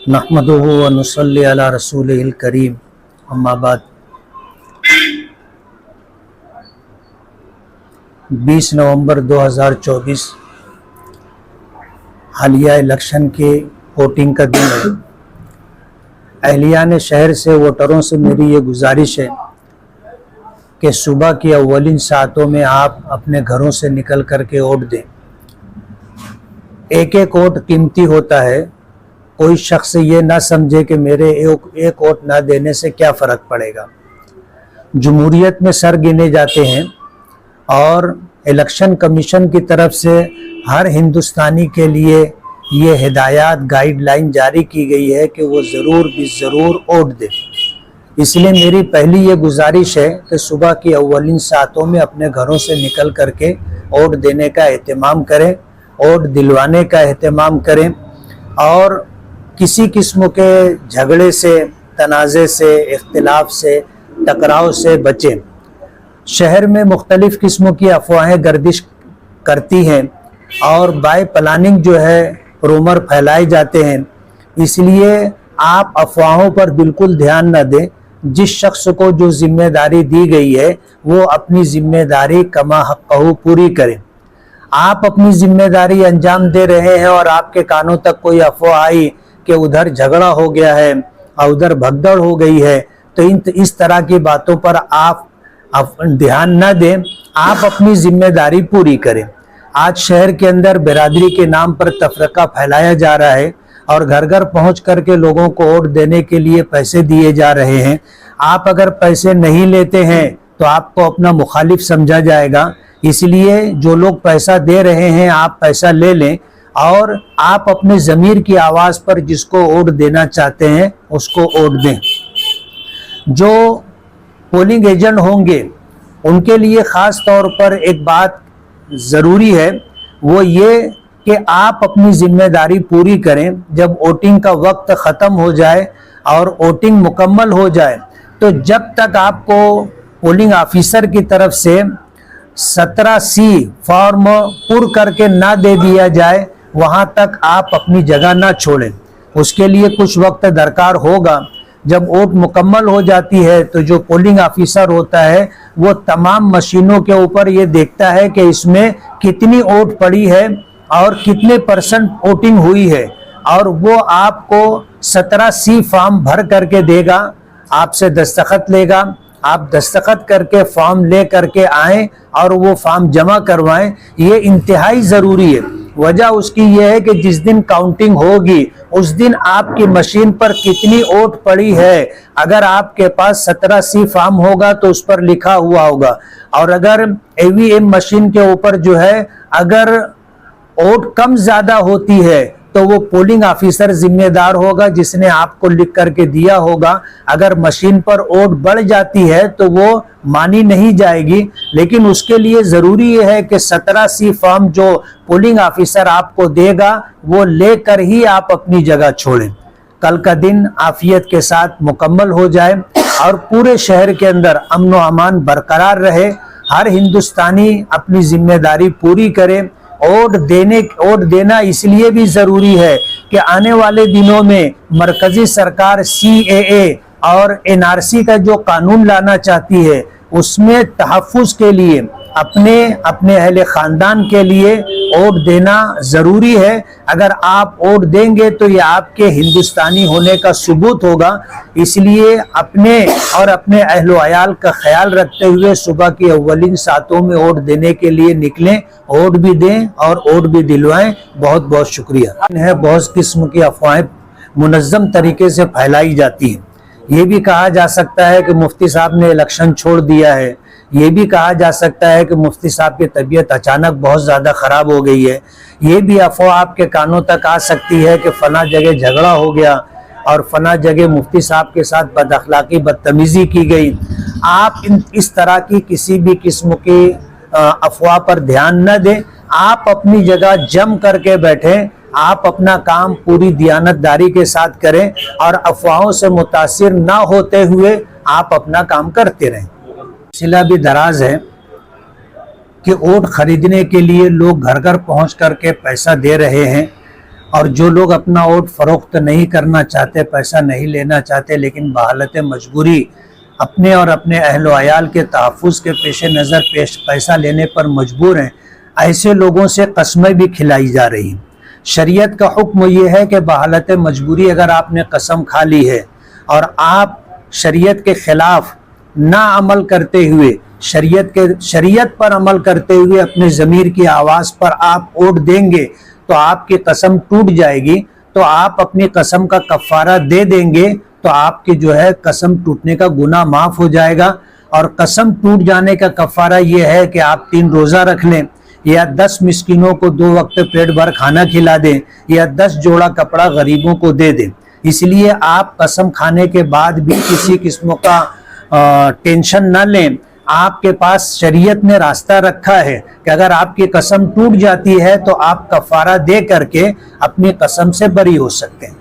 नहमदुहु व नुसल्ली अला रसूलिहिल करीम, अम्मा बाद। 20 नवंबर 2024 हालिया इलेक्शन के वोटिंग का दिन है। अहलियान शहर से वोटरों से मेरी ये गुजारिश है कि सुबह की अव्वलिन सातों में आप अपने घरों से निकल करके वोट दें। एक एक वोट कीमती होता है। कोई शख्स ये ना समझे कि मेरे एक वोट ना देने से क्या फ़र्क पड़ेगा। जमहूरियत में सर गिने जाते हैं और इलेक्शन कमीशन की तरफ से हर हिंदुस्तानी के लिए ये हिदायत गाइडलाइन जारी की गई है कि वो ज़रूर भी ज़रूर वोट दे। इसलिए मेरी पहली ये गुजारिश है कि सुबह की अव्वलिन सातों में अपने घरों से निकल करके वोट देने का एहतमाम करें, वोट दिलवाने का एहतमाम करें और किसी किस्म के झगड़े से, तनाज़े से, इख्तिलाफ से, टकराव से बचें। शहर में मुख्तलिफ़ किस्मों की अफवाहें गर्दिश करती हैं और बाय प्लानिंग जो है रूमर फैलाए जाते हैं। इसलिए आप अफवाहों पर बिल्कुल ध्यान न दें। जिस शख्स को जो जिम्मेदारी दी गई है वो अपनी जिम्मेदारी कमा हक़्क़हू पूरी करें। आप अपनी जिम्मेदारी अंजाम दे रहे हैं और आपके कानों तक कोई अफवाह आई कि उधर झगड़ा हो गया है और उधर भगदड़ हो गई है, तो इस तरह की बातों पर आप ध्यान न दें। आप अपनी जिम्मेदारी पूरी करें। आज शहर के अंदर बिरादरी के नाम पर तफरका फैलाया जा रहा है और घर घर पहुंच करके लोगों को वोट देने के लिए पैसे दिए जा रहे हैं। आप अगर पैसे नहीं लेते हैं तो आपको अपना मुखालिफ समझा जाएगा। इसलिए जो लोग पैसा दे रहे हैं आप पैसा ले लें और आप अपने ज़मीर की आवाज़ पर जिसको वोट देना चाहते हैं उसको वोट दें। जो पोलिंग एजेंट होंगे उनके लिए ख़ास तौर पर एक बात ज़रूरी है, वो ये कि आप अपनी ज़िम्मेदारी पूरी करें। जब वोटिंग का वक्त ख़त्म हो जाए और वोटिंग मुकम्मल हो जाए तो जब तक आपको पोलिंग ऑफिसर की तरफ से 17C फॉर्म पुर करके ना दे दिया जाए वहाँ तक आप अपनी जगह ना छोड़ें। उसके लिए कुछ वक्त दरकार होगा। जब वोट मुकम्मल हो जाती है तो जो पोलिंग ऑफिसर होता है वो तमाम मशीनों के ऊपर ये देखता है कि इसमें कितनी वोट पड़ी है और कितने % वोटिंग हुई है और वो आपको 17C फॉर्म भर करके देगा, आपसे दस्तखत लेगा। आप दस्तखत करके फॉर्म ले करके आएँ और वो फॉर्म जमा करवाएं। ये इंतहाई ज़रूरी है। वजह उसकी ये है कि जिस दिन काउंटिंग होगी उस दिन आपकी मशीन पर कितनी वोट पड़ी है, अगर आपके पास 17C फॉर्म होगा तो उस पर लिखा हुआ होगा और अगर EVM मशीन के ऊपर जो है अगर वोट कम ज़्यादा होती है तो वो पोलिंग ऑफिसर जिम्मेदार होगा जिसने आपको लिख करके दिया होगा। अगर मशीन पर वोट बढ़ जाती है तो वो मानी नहीं जाएगी, लेकिन उसके लिए ज़रूरी ये है कि 17C फॉर्म जो पोलिंग ऑफिसर आपको देगा वो लेकर ही आप अपनी जगह छोड़ें। कल का दिन आफियत के साथ मुकम्मल हो जाए और पूरे शहर के अंदर अमन व अमान बरकरार रहे। हर हिंदुस्तानी अपनी जिम्मेदारी पूरी करे। वोट देना इसलिए भी ज़रूरी है कि आने वाले दिनों में मरकज़ी सरकार CAA और NRC का जो कानून लाना चाहती है उसमें तहफ़्फ़ुज़ के लिए अपने अहले ख़ानदान के लिए वोट देना ज़रूरी है। अगर आप वोट देंगे तो ये आपके हिंदुस्तानी होने का सबूत होगा। इसलिए अपने और अपने अहलो अयाल का ख्याल रखते हुए सुबह की अव्वलिन सातों में वोट देने के लिए निकलें, वोट भी दें और वोट भी दिलवाएं। बहुत बहुत शुक्रिया। बहुत किस्म की अफवाहें मुनज़्ज़म तरीके से फैलाई जाती हैं। ये भी कहा जा सकता है कि मुफ्ती साहब ने इलेक्शन छोड़ दिया है। ये भी कहा जा सकता है कि मुफ्ती साहब की तबीयत अचानक बहुत ज़्यादा ख़राब हो गई है। ये भी अफवाह आपके कानों तक आ सकती है कि फ़ना जगह झगड़ा हो गया और फ़ना जगह मुफ्ती साहब के साथ बदअखलाक़ी बदतमीज़ी की गई। आप इस तरह की किसी भी किस्म की अफवाह पर ध्यान न दें। आप अपनी जगह जम करके बैठें। आप अपना काम पूरी दियानतदारी के साथ करें और अफवाहों से मुतासिर ना होते हुए आप अपना काम करते रहें। सिलसिला भी दराज है कि वोट खरीदने के लिए लोग घर घर पहुंच करके पैसा दे रहे हैं اور جو لوگ اپنا ووٹ فروخت نہیں کرنا چاہتے، پیسہ نہیں لینا چاہتے، لیکن بحالت مجبوری اپنے اور اپنے اہل و عیال کے تحفظ کے پیش نظر پیسہ لینے پر مجبور ہیں، ایسے لوگوں سے قسمیں بھی کھلائی جا رہی ہیں۔ شریعت کا حکم یہ ہے کہ بحالت مجبوری اگر آپ نے قسم کھا لی ہے اور آپ شریعت کے خلاف نہ عمل کرتے ہوئے، شریعت پر عمل کرتے ہوئے اپنے ضمیر کی آواز پر آپ ووٹ دیں گے تو آپ کی قسم ٹوٹ جائے گی، تو آپ اپنی قسم کا کفارہ دے دیں گے تو آپ کی جو ہے قسم ٹوٹنے کا گناہ معاف ہو جائے گا۔ اور قسم ٹوٹ جانے کا کفارہ یہ ہے کہ آپ 3 روزہ رکھ لیں، یا 10 مسکینوں کو 2 وقت پیٹ بھر کھانا کھلا دیں، یا 10 جوڑا کپڑا غریبوں کو دے دیں۔ اس لیے آپ قسم کھانے کے بعد بھی کسی قسم کا ٹینشن نہ لیں۔ آپ کے پاس شریعت نے راستہ رکھا ہے کہ اگر آپ کی قسم ٹوٹ جاتی ہے تو آپ کفارہ دے کر کے اپنی قسم سے بری ہو سکتے ہیں۔